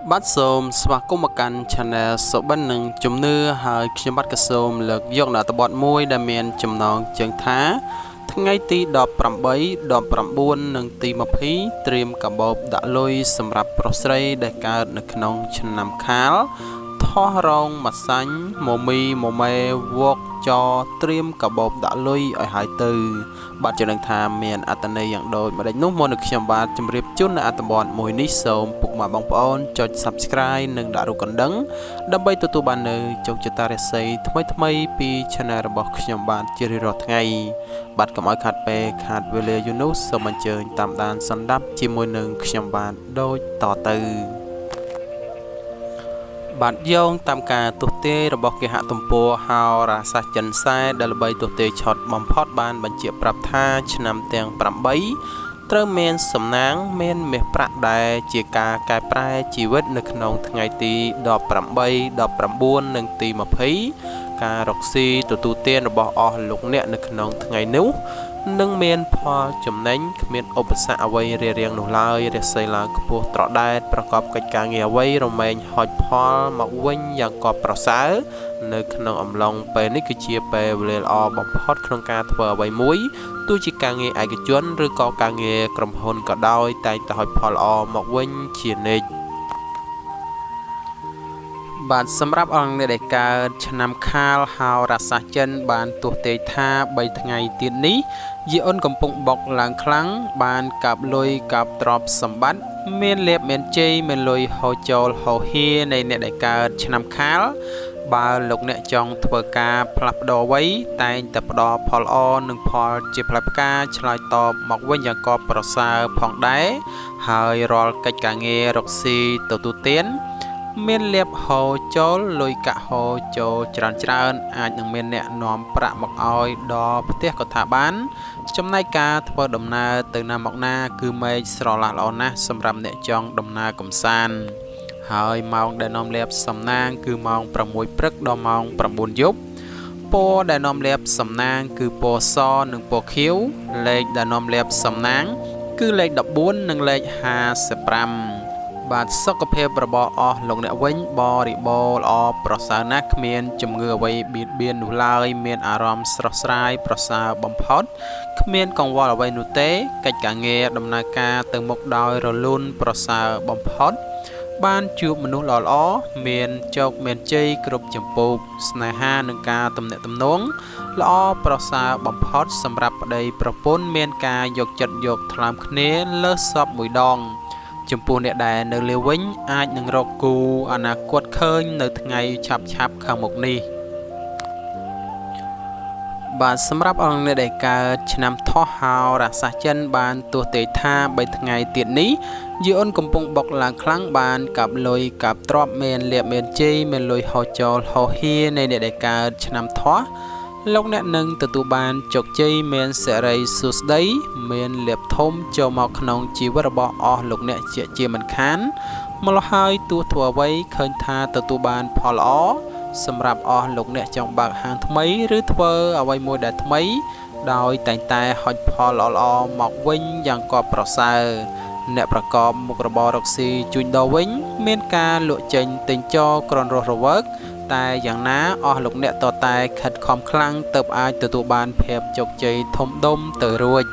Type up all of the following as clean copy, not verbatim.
Bắt xôm và cũng một căn channel số bên nâng chấm nưa hơi khi bắt cái xôm lực dọc là tập bọn môi đam miền chấm nón chân thá ngay tí đọp pram bấy đọp pram buôn nâng tí mập hí trim cả bộp đã lôi sầm rạp prosray để cả được nông chân nằm khá thoa rong mặt xanh mồ mi mồ mê vok cho trim cả bộp đã lôi ở hải từ bạn cho đang tham miền Atane dạng đôi mà đánh nút môn được xem bạn chấm riệp chút là Atabon mùi nít sớm phục mà bóng phone cho subscribe nâng đã đủ còn đắng đâm bay tụi bạn nơi trong cho ta xây thay pi channel bọc xem bạn chơi rồi ngày bạn có mọi khát về khát về lê Yunus sau mình chơi tạm đàn săn đắp chỉ mùi nâng xem bạn đôi tỏ từ bạn dông tam ca tụt tê rồi bọc cái hạ tôm po hào ra sa chân sai để bay tụt tê chọt bom phốt ban bắn chĩa prap tha chnem tiếng pram bấy trơ men sầm nắng men mệt prạ đại chỉ ca cài prai chỉ vết nước nông ngày tì đọp pram bay đọp pram buôn nâng tì mà thấy ca roxy tụt tiên rồi bỏ lục nẹt nước nông ngày níu nâng men pho chấm nánh men ốp xạ vây riêng nụ lai để xây là cua trọ đaiประกอบកិច្ចការងារអ្វីរមែងហុចផលមកវិញយ៉ាងកប់ប្រសើរនៅក្នុងអំឡុងពេលនេះគឺជាពេលវេលាល្អបំផុតក្នុងការធ្វើអ្វីមួយទោះជាការងារឯកជនឬក៏ការងារក្រុមហ៊ុនក៏ដោយតែងតែហុចផលល្អមកវិញជានិច្ចបានសម្រាប់អង្គអ្នកដែលកើតឆ្នាំខាលហៅរាសាចិនបានទោះទេថា3ថ្ងៃទៀតនេះយីអ៊ុនកំពុងបុកឡើងខ្លាំងបានកាប់លុយកាប់ទ្រព្យសម្បត្តិមានលៀបមានជ័យមានលុយហូរចូលហូរហៀនៃអ្នកដែលកើតឆ្នាំខាលបើលោកអ្នកចង់ធ្វើការផ្លាស់ប្ដូរអ្វីតែងតែផ្ដល់ផលល្អនិងផលជាផ្លែផ្កាឆ្លើយតបមកវិញយ៉ាងក៏ប្រសើរផងដែរហើយរាល់កិច្ចការងាររកស៊ីទទួលទានមានលៀបហូរចូលលុយកាក់ហូរចូលច្រើនអាចនឹងមានអ្នកនាំប្រាក់មកឲ្យដល់ផ្ទះក៏ថាបានចំណែកការធ្វើដំណើរទៅណាមកណាគឺមេឃស្រឡះល្អណាស់សម្រាប់អ្នកចង់ដំណើរកំសាន្តហើយម៉ោងដែលនាំលៀបសំណាងគឺម៉ោង6ព្រឹកដល់ម៉ោង9យប់ពណ៌ដែលនាំលៀបសំណាងគឺពណ៌សនិងពណ៌ខៀវលេខដែលនាំលៀបសំណាងគឺលេខ14និងលេខ55បាទសុខភាពរបស់អស់លោកអ្នកវិញបរិបូរណ៍ល្អប្រសើរណាស់គ្មានជំងឺអ្វីបៀតបៀននោះឡើយមានអារម្មណ៍ស្រស់ស្រាយប្រសើរបំផុតគ្មានកង្វល់អ្វីនោះទេកិច្ចការងារដំណើរការទៅមុខដោយរលូនប្រសើរបំផុតបានជួបមនុស្សល្អៗមានជោគមានជ័យគ្រប់ចម្ពោះស្នេហានិងការទំនាក់ទំនងល្អប្រសើរបំផុតសម្រាប់ប្តីប្រពន្ធមានការយកចិត្តយកថ្លើមគ្នាលើសសពមួយដងចំពោះអ្នកដែលនៅលើវិញអាចនឹងរកគូអនាគតឃើញនៅថ្ងៃឆាប់ខាងមុខនេះបាទសម្រាប់អង្គអ្នកដែលកើតឆ្នាំថោះហៅរាសាចិនបានទោះទេថា3ថ្ងៃទៀតនេះយីអ៊ុនកំពុងបុកឡើងខ្លាំងបានកាប់លុយកាប់ទ្រព្យមានលៀបមានជ័យមានលុយហូរចូលហូរហៀនៃអ្នកដែលកើតឆ្នាំថោះលោកអ្នកនឹងទទួលបានជោគជ័យមានសេរីសួស្តីមានលៀបធំចូលមកក្នុងជីវិតរបស់អស់លោកអ្នកជាមិនខានម្ល៉េះហើយទោះធ្វើអ្វីឃើញថាទទួលបានផលល្អសម្រាប់អស់លោកអ្នកចង់បើកហាងថ្មីឬធ្វើអ្វីមួយដែលថ្មីដោយតែងតែហុចផលល្អៗមកវិញយ៉ាងក៏ប្រសើរអ្នកប្រកបមុខរបររកស៊ីជួញដូរវិញមានការលក់ចេញទិញចោក្រនរស់រវើកតែយ៉ាងណាអស់លោកអ្នកតតែខិតខំខ្លាំងទើបអាចទទួលបានភាពជោគជ័យធំដុំទៅរួច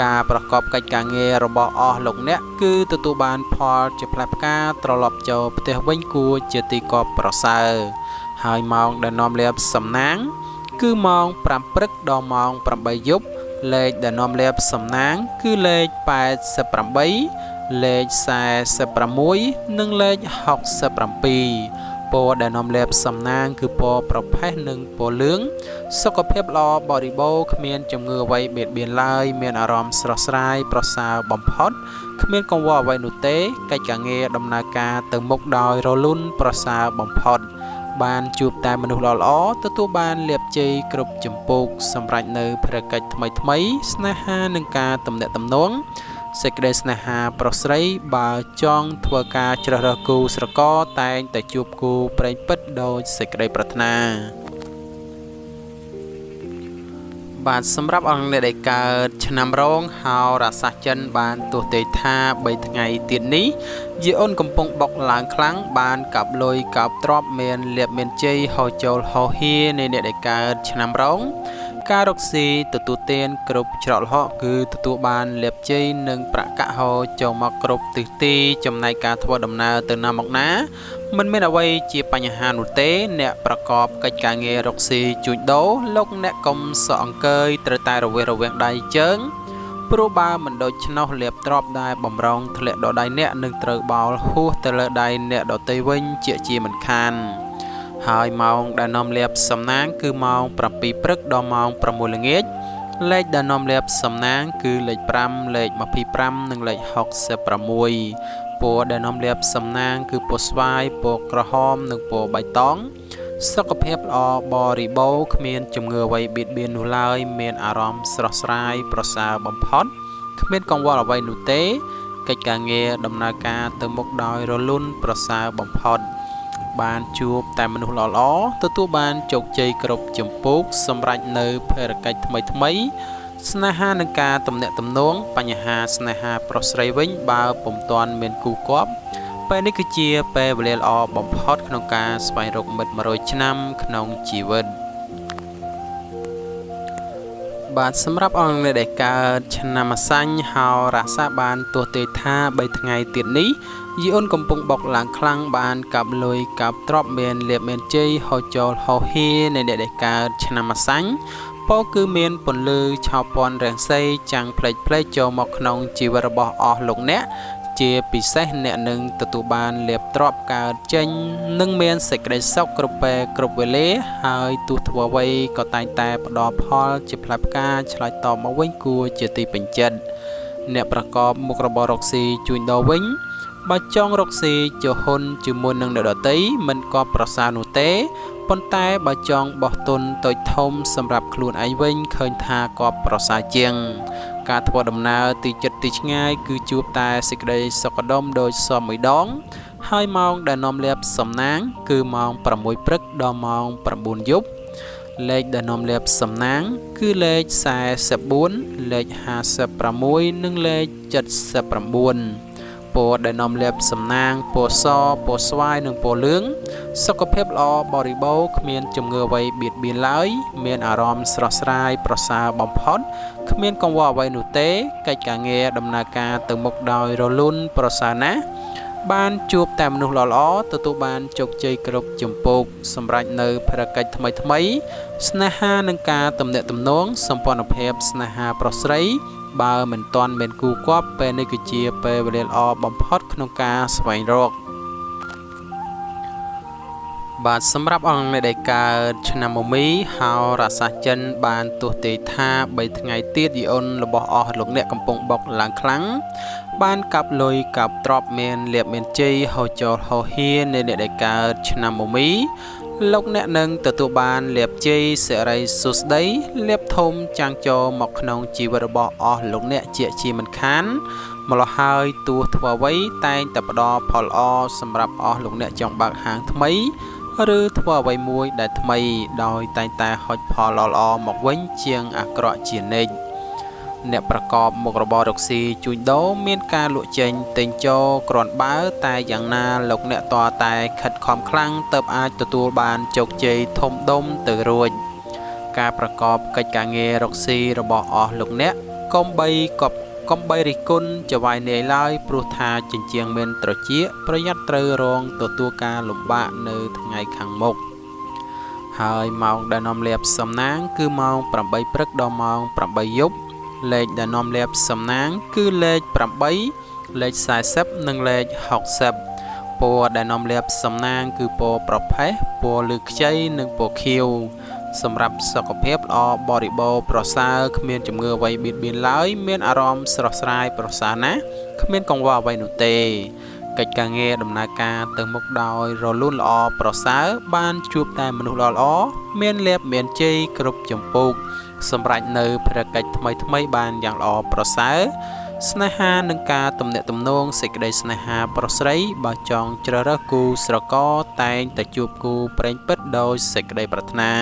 ការប្រកបកិច្ចការងាររបស់អស់លោកអ្នកគឺទទួលបានផលជាផ្លែផ្កាត្រឡប់ចូលផ្ទះវិញគួរជាទីកប់ប្រសើរហើយម៉ោងដែលនាំលៀបសំណាងគឺម៉ោង5ព្រឹកដល់ម៉ោង8យប់លេខដែលនាំលៀបសំណាងគឺលេខ88លេខ46និងលេខ67ពណ៌ដែលនាំលៀបសំណាងគឺពណ៌ប្រផេះនិងពណ៌លឿងសុខភាពល្អបរិបូរណ៍គ្មានជំងឺអ្វីបៀតបៀនឡើយមានអារម្មណ៍ស្រស់ស្រាយប្រសើរបំផុតគ្មានកង្វល់អ្វីនោះទេកិច្ចការងារដំណើរការទៅមុខដោយរលូនប្រសើរបំផុតបានជួបតែមនុស្សល្អៗទទួលបានលាភជ័យគ្រប់ចម្ពោះសម្រាប់នៅភារកិច្ចថ្មីស្នេហានិងការទំនាក់ទំនងសេចក្តីស្នេហាប្រុសស្រីបើចង់ធ្វើការជ្រើសរើសគូស្រករតែងតែជួបគូប្រេងពិតដោយសេចក្តីប្រាថ្នា បាទសម្រាប់អង្គអ្នកដែលកើតឆ្នាំរោងហោរាសាសចិនបានទស្សន៍ទេថា3ថ្ងៃទៀតនេះយាអូនកំពុងបុកឡើងខ្លាំងបានកាប់លុយកោបទ្របមានលៀបមានជ័យហោចូលហោហៀនៃអ្នកដែលកើតឆ្នាំរោងការរកស៊ីទទួលទានគ្រប់ច្រកល្ហកគឺទទួលបានលៀបជ័យនិងប្រាក់កាក់ហោចូលមកគ្រប់ទិសទីចំណែកការធ្វើដំណើរទៅណាមកណាមិនមានអ្វីជាបញ្ហានោះទេអ្នកប្រកបកិច្ចការងាររកស៊ីជួញដូរលោកអ្នកកុំសក់អង្គើយត្រូវតែរវេសរវាងដៃជើងព្រោះបើមិនដូច្នោះលៀបទ្របដែលបំរុងធ្លាក់ដល់ដៃអ្នកនឹងត្រូវបោលហួសទៅលើដៃអ្នកដទៃវិញជាមិនខានហើយម៉ោងដែលនាំលៀបសំណាងគឺម៉ោង7ព្រឹកដល់ម៉ោង6ល្ងាចលេខដែលនាំលៀបសំណាងគឺលេខ5លេខ25និងលេខ66ពណ៌ដែលនាំលៀបសំណាងគឺពណ៌ស្វាយពណ៌ក្រហមនិងពណ៌បៃតងសុខភាពល្អបរិបូរណ៍គ្មានជំងឺអ្វីបៀតបៀននោះឡើយមានអារម្មណ៍ស្រស់ស្រាយប្រសើរបំផុតគ្មានកង្វល់អ្វីនោះទេកិច្ចការងារដំណើរការទៅមុខដោយរលូនប្រសើរបំផុតបានជួបតែមនុស្សល្អៗទទួលបានជោគជ័យគ្រប់ចម្ពោះសម្រាប់នៅភារកិច្ចថ្មីស្នេហានឹងការទំនាក់ទំនងបញ្ហាស្នេហាប្រុសស្រីវិញបើពុំទាន់មានគូគប់ពេលនេះគឺជាពេលវេលាល្អបំផុតក្នុងការស្វែងរកមិត្ត100ឆ្នាំក្នុងជីវិតបាទសម្រាប់អង្គអ្នកដែលកើតឆ្នាំអាសាញ់ហោរាសាបានទស្សន៍ទេថា3ថ្ងៃទៀតនេះយីអូនកំពុងបុកឡើងខ្លាំងបានកាប់លុយកាប់ទ្របមានលៀបមានជ័យហោចូលហោហៀនៃអ្នកដែលកើតឆ្នាំអាសាញ់ពោគឺមានពន្លឺឆោពន់រាំងសីចាំងផ្លេចចូលមកក្នុងជីវិតរបស់អស់លោកអ្នកជាពិសេសអ្នកនឹងទទួលបានលៀបទ្របកើតចេញនិងមានសេចក្តីសុខគ្រប់ពេលគ្រប់វេលាហើយទោះធ្វើអ្វីក៏តែងតែផ្ដល់ផលជាផ្លែផ្កាឆ្លើយតបមកវិញគួរជាទីពេញចិត្តអ្នកប្រកបមុខរបររកស៊ីជួញដូរវិញបើចង់រកស៊ីជាហ៊ុនជាមួយនឹងអ្នកដទៃមិនក៏ប្រសើរនោះទេប៉ុន្តែបើចង់បោះទុនតូចធំសម្រាប់ខ្លួនឯងវិញឃើញថាក៏ប្រសើរជាងការធ្វើដំណើរទីជិតទីឆ្ងាយគឺជួបតែសេចក្តីសុខដុមដោយសមមួយដងហើយម៉ោងដែលនាំលៀបសំណាងគឺម៉ោង6ព្រឹកដល់ម៉ោង9យប់លេខដែលនាំលៀបសំណាងគឺលេខ44លេខ56និងលេខ79ពណ៌ដែលនាំលៀបសំណាងពណ៌សពណ៌ស្វាយនិងពណ៌លឿងសុខភាពល្អបរិបូរណ៍គ្មានជំងឺអ្វីបៀតបៀនឡើយមានអារម្មណ៍ស្រស់ស្រាយប្រសើរបំផុតគ្មានកង្វល់អ្វីនោះទេកិច្ចការងារដំណើរការទៅមុខដោយរលូនប្រសើរណាស់បានជួបតែមនុស្សល្អៗទទួលបានជោគជ័យគ្រប់ចម្ពោះសម្រាប់នៅភារកិច្ចថ្មីស្នេហានិងការទំនាក់ទំនងសម្ព័ន្ធភាពស្នេហាប្រុសស្រីបើមិនទាន់មានគូគប់ពេលនេះគឺជាពេលវេលាល្អបំផុតក្នុងការស្វែងរកបាទសម្រាប់អង្គអ្នកដែលកើតឆ្នាំមមីហោរាសាសចិនបានទស្សន៍ទេថា3ថ្ងៃទៀតយីអូនរបស់អស់លោកអ្នកកំពុងបុកឡើងខ្លាំងបានកាប់លុយកាប់ទ្របមានលៀបមានជ័យហោចូលហោហៀនៃអ្នកដែលកើតឆ្នាំមមីលោកអ្នកនឹងទទួលបានលៀបជ័យសិរីសុស្ដីលៀបធំចាំងចូលមកក្នុងជីវិតរបស់អស់លោកអ្នកជាមិនខានម្ល៉េះហើយទោះធ្វើអ្វីតែងតែផ្ដល់ផលល្អសម្រាប់អស់លោកអ្នកចង់បើកហាងថ្មីឬធ្វើអ្វីមួយដែលថ្មីដោយតែងតែហុចផលល្អៗមកវិញជាងអាក្រក់ជានិច្ចអ្នកប្រកបមុខរបររកស៊ីជួញដូរមានការលក់ចេញទិញចូលគ្រាន់បើតែយ៉ាងណាលោកអ្នកតតែខិតខំខ្លាំងទើបអាចទទួលបានជោគជ័យធំដុំទៅរួចការប្រកបកិច្ចការងាររកស៊ីរបស់អស់លោកអ្នកកុំបីរិះគន់ចវាយនាយឡើយព្រោះថាជញ្ជាំងមានត្រចៀកប្រយ័ត្នត្រូវរងទទួលការលំបាកនៅថ្ងៃខាងមុខហើយម៉ោងដែលនាំលៀបសំណាងគឺម៉ោង8ព្រឹកដល់ម៉ោង8យប់លេខដែលនាំលៀបសំណាងគឺលេខ8លេខ40និងលេខ60ពណ៌ដែលនាំលៀបសំណាងគឺពណ៌ប្រផេះពណ៌លឺខ្ចីនិងពណ៌ខៀវសម្រាប់សុខភាពល្អបរិបូរណ៍ប្រសើរគ្មានជំងឺអ្វីបៀតបៀនឡើយមានអារម្មណ៍ស្រស់ស្រាយប្រសើរណាស់គ្មានកង្វល់អ្វីនោះទេកិច្ចការងារដំណើរការទៅមុខដោយរលូនល្អប្រសើរបានជួបតែមនុស្សល្អៗមានលៀបមានជ័យគ្រប់ចម្ពោះសម្រាប់នៅភារកិច្ចថ្មីបានយ៉ាងល្អប្រសើរស្នេហានិងការទំនាក់ទំនងសេចក្តីស្នេហាប្រុសស្រីបើចង់ជ្រើសរើសគូស្រករតែងតែជួបគូប្រេងពិតដោយសេចក្តីប្រាថ្នា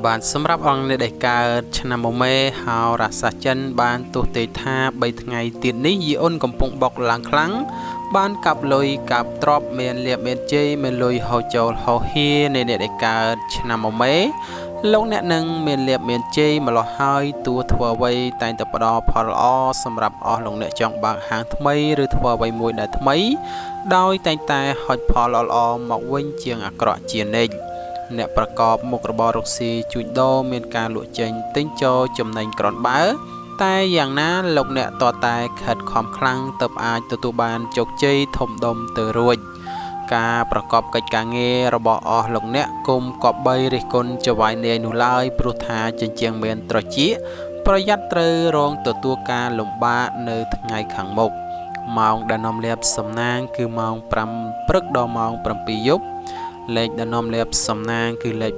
បានសម្រាប់អង្គអ្នកដែលកើតឆ្នាំមមេហោរាសាចិនបានទោះទេថា3ថ្ងៃទៀតនេះយីអូនកំពុងបុកឡើងខ្លាំងបានកាប់លុយកាប់ទ្រព្យមានលៀបមានជ័យមានលុយហោចូលហោហៀនៃអ្នកដែលកើតឆ្នាំមមេលោកអ្នកនឹងមានលៀបមានជ័យម្លោះហើយទួធ្វើអ្វីតែងតែផ្ដល់ផលល្អសម្រាប់អស់លោកអ្នកចង់បើកហាងថ្មីឬធ្វើអ្វីមួយដែលថ្មីដោយតែងតែហុចផលល្អៗមកវិញជាងអាក្រក់ជានិច្ចអ្នកប្រកបមុខរបររកស៊ីជួញដូរមានការលក់ចេញទិញចូលចំណេញក្រនបើតែយ៉ាងណាលោកអ្នកតតែខិតខំខ្លាំងទើបអាចទទួលបានជោគជ័យធំដុំទៅរួចការប្រកបកិច្ចការងាររបស់អស់លោកអ្នកគុំគប្បីរិះគន់ចវាយនាយនោះឡើយព្រោះថាចិញ្ចៀងមានត្រចៀកប្រយ័ត្នត្រូវរងទទួលការលំបាកនៅថ្ងៃខាងមុខម៉ោងដែលនាំលាភសំណាងគឺម៉ោង5ព្រឹកដល់ម៉ោង7យប់លេខដែលនាំលាភសំណាងគឺលេខ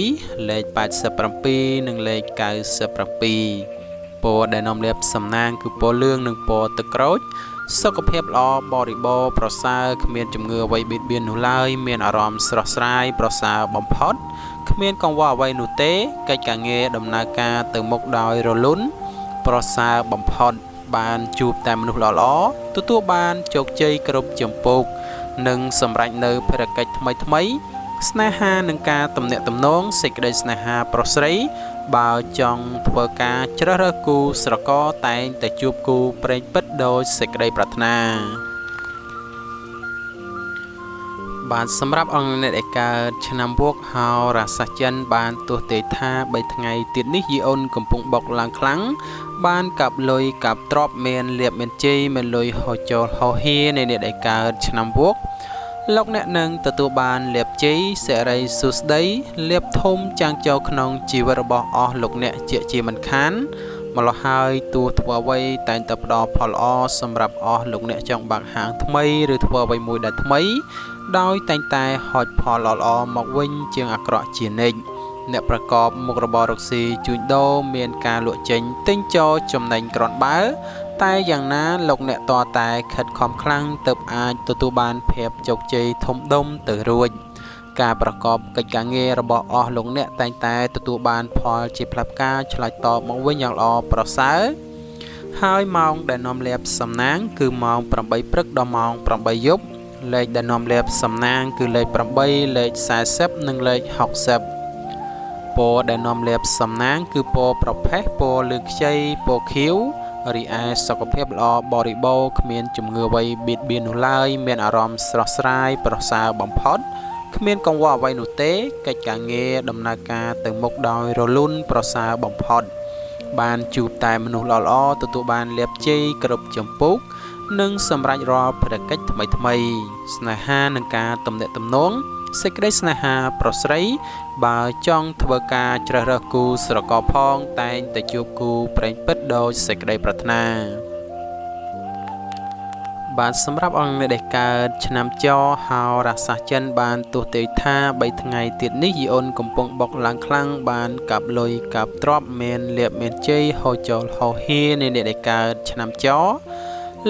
7លេខ87និងលេខ97ពណ៌ដែលនាំលាភសំណាងគឺពណ៌លឿងនិងពណ៌ទឹកក្រូចសុខភាពល្អបរិបូរណ៍ប្រសើរគ្មានជំងឺអ្វីបៀតបៀននោះឡើយមានអារម្មណ៍ស្រស់ស្រាយប្រសើរបំផុតគ្មានកង្វល់អ្វីនោះទេកិច្ចការងារដំណើរការទៅមុខដោយរលូនប្រសើរបំផុតបានជួបតែមនុស្សល្អៗទទួលបានជោគជ័យគ្រប់ចម្ពោះនិងសម្រេចនៅភារកិច្ចថ្មីៗស្នេហានិងការទំនាក់ទំនងសេចក្តីស្នេហាប្រុសស្រីបើចង់ធ្វើការជ្រើសរើសគូស្រករតែងតែជួបគូព្រេងពិតដោយសេចក្តីប្រាថ្នាបានសម្រាប់អង្គអ្នកដែលកើតឆ្នាំវកហោរាសាចិនបានទោះទេថា3ថ្ងៃទៀតនេះយីអូនកំពុងបុកឡើងខ្លាំងបានកាប់លុយកាប់ទ្រព្យមានលៀបមានជ័យមានលុយហោចូលហោហៀនៃអ្នកដែលកើតឆ្នាំវកលោកអ្នកនឹងទទួលបានលៀបជ័យសិរីសុស្ដីលៀបធំចាំងចូលក្នុងជីវិតរបស់អស់លោកអ្នកជាមិនខានម្លោះហើយទួធ្វើអ្វីតែងតែផ្ដល់ផលល្អសម្រាប់អស់លោកអ្នកចង់បើកហាងថ្មីឬធ្វើអ្វីមួយដែលថ្មីដោយតែងតែហុចផលល្អៗមកវិញជាងអាក្រក់ជានិច្ចអ្នកប្រកបមុខរបររកស៊ីជួញដូរមានការលក់ចេញទិញចូលចំណេញក្រនបើតែយ៉ាងណាលោកអ្នកតតែខិតខំខ្លាំងទើបអាចទទួលបានភាពជោគជ័យធំដុំទៅរួចការប្រកបកិច្ចការងាររបស់អស់លោកអ្នកតែងតែទទួលបានផលជាផ្លែផ្កាឆ្លើយតបមកវិញយ៉ាងល្អប្រសើរហើយម៉ោងដែលនាំលាភសំណាងគឺម៉ោង8ព្រឹកដល់ម៉ោង8យប់លេខដែលនាំលាភសំណាងគឺលេខ8លេខ40និងលេខ60ពណ៌ដែលនាំលាភសំណាងគឺពណ៌ប្រផេះពណ៌លឿងខ្ចីពណ៌ខៀវរីឯសុខភាពល្អបរិបូរណ៍គ្មានជំងឺអ្វីបៀតបៀននោះឡើយមានអារម្មណ៍ស្រស់ស្រាយប្រសើរបំផុតគ្មានកង្វល់អ្វីនោះទេកិច្ចការងារដំណើរការទៅមុខដោយរលូនប្រសើរបំផុតបានជួបតែមនុស្សល្អៗទទួលបានលាភជ័យគ្រប់ចម្ពោះនិងសម្រេចរាល់ភារកិច្ចថ្មីៗស្នេហានិងការទំនាក់ទំនងសេចក្តីស្នេហាប្រុសស្រីបើចង់ធ្វើការជ្រើសរើសគូស្រករផងតែងតែជួបគូព្រេងពិតដោយសេចក្តីប្រាថ្នាបានសម្រាប់អង្គអ្នកដែលកើតឆ្នាំចហោរាសាចិនបានទោះទេថា3ថ្ងៃទៀតនេះយីអូនកំពុងបុកឡើងខ្លាំងបានកាប់លុយកាប់ទ្រព្យមានលៀបមានជ័យហោចូលហោហៀនៃអ្នកដែលកើតឆ្នាំច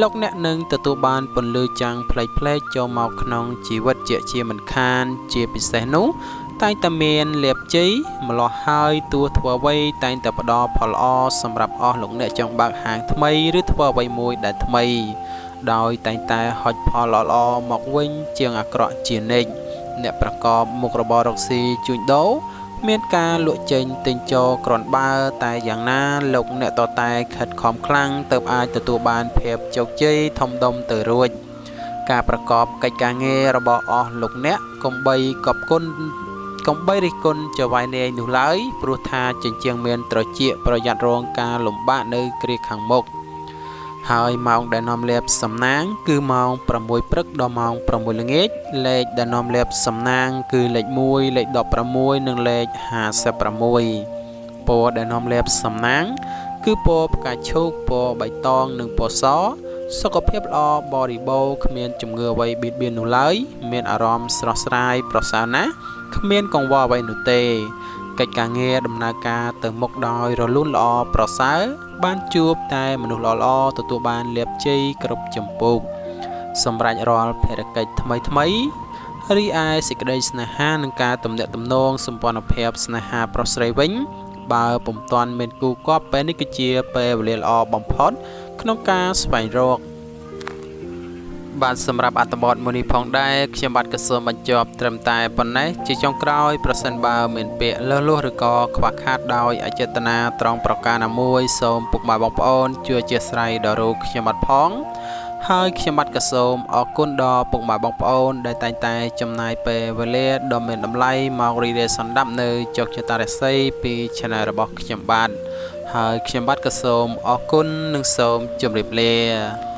លោកអ្នកនឹងទទួលបានពន្លឺចាំងផ្លេកចូលមកក្នុងជីវិតជាមិនខានជាពិសេសនោះតែងតែមានលៀបជ័យម្លោះហើយទួធ្វើអ្វីតែងតែផ្ដល់ផលល្អសម្រាប់អស់លោកអ្នកចង់បើកហាងថ្មីឬធ្វើអ្វីមួយដែលថ្មីដោយតែងតែហុចផលល្អៗមកវិញជាងអាក្រក់ជានិច្ចអ្នកប្រកបមុខរបររកស៊ីជួញដូរមានការលក់ចេញទិញចូលក្រនបើតែយ៉ាងណាលោកអ្នកតតែខិតខំខ្លាំងទើបអាចទទួលបានភាពជោគជ័យធំដុំទៅរួចការប្រកបកិច្ចការងាររបស់អស់លោកអ្នកកុំបីកប់គុណកុំបីរិះគន់ចវាយនាយនោះឡើយព្រោះថាចិញ្ចៀងមានត្រចៀកប្រយ័ត្នរងការលំបាកនៅគ្រាខាងមុខហើយម៉ោងដែលនាំលាភសំណាងគឺម៉ោង6ព្រឹកដល់ម៉ោង6ល្ងាចលេខដែលនាំលាភសំណាងគឺលេខ1លេខ16និងលេខ56ពណ៌ដែលនាំលាភសំណាងគឺពណ៌ផ្កាឈូកពណ៌បៃតងនិងពណ៌សសុខភាពល្អបរិបូរណ៍គ្មានជំងឺអ្វីបៀតបៀននោះឡើយមានអារម្មណ៍ស្រស់ស្រាយប្រសើរណាស់គ្មានកង្វល់អ្វីនោះទេកិច្ចការងារដំណើរការទៅមុខដោយរលូនល្អប្រសើរបានជួបតែមនុស្សល្អៗទទួលបានលាភជ័យគ្រប់ចម្ពោះសម្រាប់រាល់ភារកិច្ចថ្មី រីឯសេចក្តីស្នេហានិងការទំនាក់ទំនងសម្ព័ន្ធភាពស្នេហាប្រុសស្រីវិញបើពុំទាន់មានគូគប់ពេលនេះគឺជាពេលវេលាល្អបំផុតក្នុងការស្វែងរកបាទសម្រាប់អត្ថបទមួយនេះផងដែរខ្ញុំបាទក៏សូមបញ្ចប់ត្រឹមតែប៉ុណ្ណេះជាចុងក្រោយប្រសិនបើមានពាក្យលើសលួសឬក៏ខ្វះខាតដោយអចេតនាត្រង់ប្រការណាមួយសូមពុកម៉ែបងប្អូនជួយអធិស្ឋានដល់រូបខ្ញុំបាទផងហើយខ្ញុំបាទក៏សូមអរគុណដល់ពុកម៉ែបងប្អូនដែលតែងតែចំណាយពេលវេលាដ៏មានតម្លៃមករីករាយសន្តាប់នៅជោគជតារាសីពី Channel របស់ខ្ញុំបាទហើយខ្ញុំបាទក៏សូមអរគុណនិងសូមជម្រាបលា